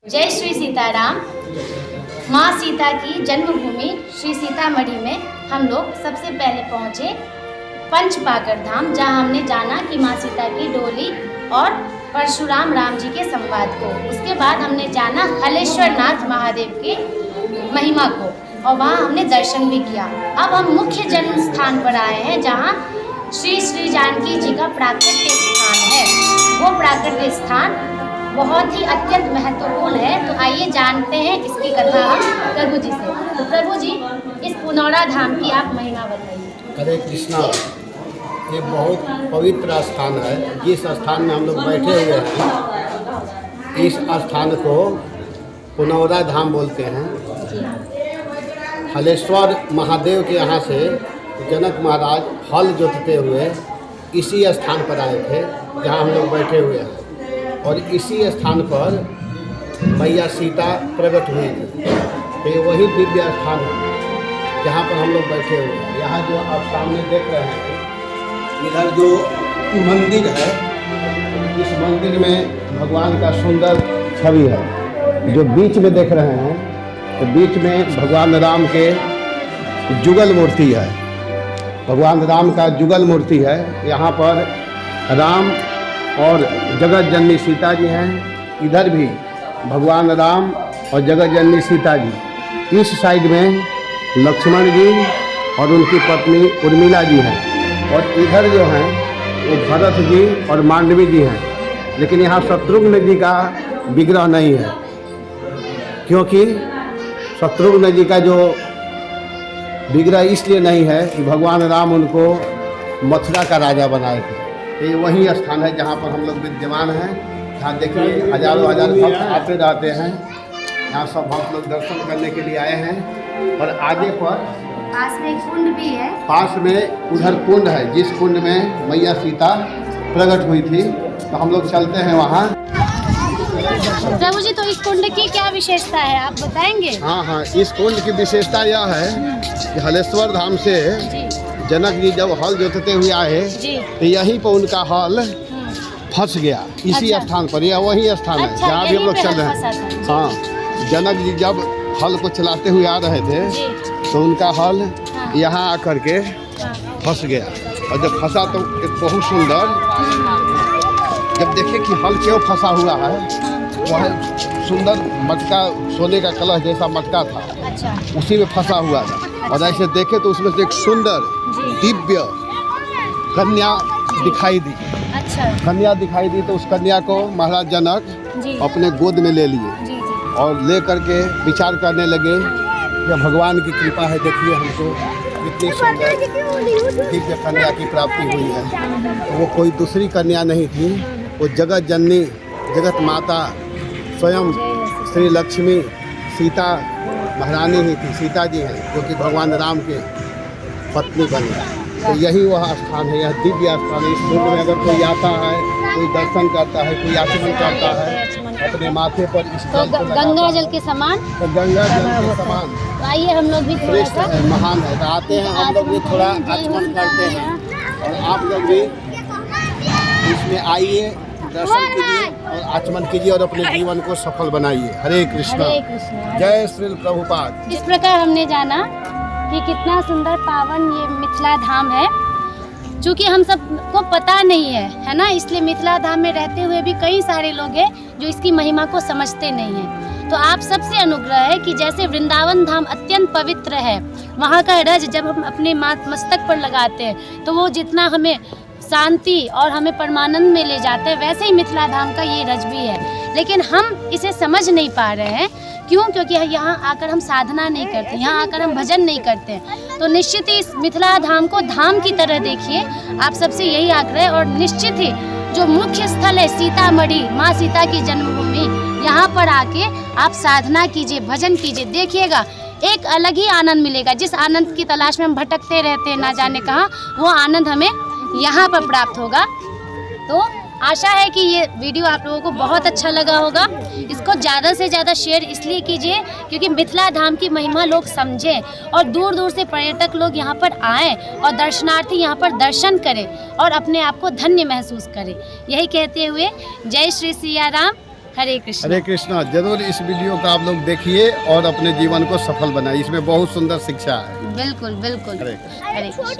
जय श्री सीताराम। माँ सीता की जन्मभूमि श्री सीतामढ़ी में हम लोग सबसे पहले पहुँचे पंचपाकर धाम, जहाँ हमने जाना कि माँ सीता की डोली और परशुराम राम जी के संवाद को। उसके बाद हमने जाना हलेश्वर नाथ महादेव के महिमा को और वहाँ हमने दर्शन भी किया। अब हम मुख्य जन्म स्थान पर आए हैं, जहाँ श्री जानकी जी का प्राकट्य स्थान है। वो प्राकट्य स्थान बहुत ही अत्यंत महत्वपूर्ण है। तो आइए जानते हैं इसकी कथा हम प्रभु जी से। तो प्रभु जी, इस पुनौरा धाम की आप महिमा बताइए। हरे कृष्णा। ये बहुत पवित्र स्थान है। जिस स्थान में हम लोग बैठे हुए हैं, इस स्थान को पुनौरा धाम बोलते हैं। हलेश्वर महादेव के यहाँ से जनक महाराज हल जोतते हुए इसी स्थान पर आए थे, जहाँ हम लोग बैठे हुए हैं। और इसी स्थान पर मैया सीता प्रकट हुई थी। तो ये वही दिव्य स्थान है जहाँ पर हम लोग बैठे हुए हैं। यहाँ जो आप सामने देख रहे हैं, इधर जो मंदिर है, इस मंदिर में भगवान का सुंदर छवि है। जो बीच में देख रहे हैं, तो बीच में भगवान राम के जुगल मूर्ति है। भगवान राम का जुगल मूर्ति है। यहाँ पर राम और जगत जननी सीता जी हैं। इधर भी भगवान राम और जगत जननी सीता जी। इस साइड में लक्ष्मण जी और उनकी पत्नी उर्मिला जी हैं। और इधर जो हैं वो भरत जी और मांडवी जी हैं। लेकिन यहाँ शत्रुघ्न जी का विग्रह नहीं है, क्योंकि शत्रुघ्न जी का जो विग्रह इसलिए नहीं है कि भगवान राम उनको मथुरा का राजा बनाए थे। ये वही स्थान है जहाँ पर हम लोग विद्यमान हैं। यहाँ देखिए हजारों हजार भक्त आते रहते हैं। यहाँ सब भक्त लोग दर्शन करने के लिए आए हैं। और आगे पर पास में एक कुंड भी है। पास में उधर कुंड है, जिस कुंड में मैया सीता प्रकट हुई थी। तो हम लोग चलते हैं वहाँ। प्रभु जी, तो इस कुंड की क्या विशेषता है, आप बताएंगे? हाँ, इस कुंड की विशेषता यह है कि हलेश्वर धाम से जनक जी जब हल जोतते हुए आए, तो यहीं पर उनका हल फंस गया। इसी स्थान पर, यह वही स्थान है जहाँ भी हम लोग चल रहे हैं। हाँ, जनक जी जब हल को चलाते हुए आ रहे थे, तो उनका हल यहाँ आकर के फंस गया। और जब फंसा तो एक बहुत सुंदर, जब देखे कि हल क्यों फंसा हुआ है, वह सुंदर मटका, सोने का कलश जैसा मटका था, उसी में फंसा हुआ था। और ऐसे देखे तो उसमें से एक सुंदर दिव्य कन्या दिखाई दी। कन्या दिखाई दी, तो उस कन्या को महाराज जनक अपने गोद में ले लिए और ले करके विचार करने लगे कि भगवान की कृपा है, देखिए हमको इतनी सुंदर दिव्य कन्या की प्राप्ति हुई है। तो वो कोई दूसरी कन्या नहीं थी, वो जगत जननी, जगत माता स्वयं श्री लक्ष्मी सीता महारानी ही थी। सीता जी हैं, जो कि भगवान राम के पत्नी बनी। तो यही वह स्थान है, यह दिव्य स्थान है। इस कुंड में अगर कोई आता है, कोई दर्शन करता है, कोई आचमन करता है, अपने माथे पर इस तो गंगा जल के समान, तो गंगा जल के समान तो आइए हम लोग भी थोड़ा सा महान है। तो आते हैं हम लोग भी, थोड़ा आचमन करते हैं। और आप लोग भी इसमें आइए, दर्शन कीजिए और आचमन कीजिए और अपने जीवन को सफल बनाइए। हरे कृष्णा। जय श्री प्रभुपाद। इस प्रकार हमने जाना कि कितना सुंदर पावन ये मिथिला धाम है। चूँकि हम सबको पता नहीं है ना, इसलिए मिथिला धाम में रहते हुए भी कई सारे लोग हैं जो इसकी महिमा को समझते नहीं हैं। तो आप सबसे अनुग्रह है कि जैसे वृंदावन धाम अत्यंत पवित्र है, वहाँ का रज जब हम अपने मस्तक पर लगाते हैं तो वो जितना हमें शांति और हमें परमानंद में ले जाते हैं, वैसे ही मिथिला धाम का ये रज भी है। लेकिन हम इसे समझ नहीं पा रहे हैं। क्यों? क्योंकि यहाँ आकर हम साधना नहीं करते, यहाँ आकर हम भजन नहीं करते। तो निश्चित ही इस मिथिला धाम को धाम की तरह देखिए। आप सबसे यही आग्रह है। और निश्चित ही जो मुख्य स्थल है सीतामढ़ी, माँ सीता की जन्मभूमि, यहाँ पर आके आप साधना कीजिए, भजन कीजिए, देखिएगा एक अलग ही आनंद मिलेगा। जिस आनंद की तलाश में हम भटकते रहते हैं ना जाने कहाँ, वो आनंद हमें यहाँ पर प्राप्त होगा। तो आशा है कि ये वीडियो आप लोगों को बहुत अच्छा लगा होगा। इसको ज़्यादा से ज़्यादा शेयर इसलिए कीजिए क्योंकि मिथिला धाम की महिमा लोग समझें और दूर दूर से पर्यटक लोग यहाँ पर आएँ और दर्शनार्थी यहाँ पर दर्शन करें और अपने आप को धन्य महसूस करें। यही कहते हुए जय श्री सिया राम, हरे कृष्ण। हरे कृष्णा। जरूर इस वीडियो को आप लोग देखिए और अपने जीवन को सफल बनाइए, इसमें बहुत सुंदर शिक्षा है। बिल्कुल बिल्कुल। हरे कृष्ण। हरे कृष्ण।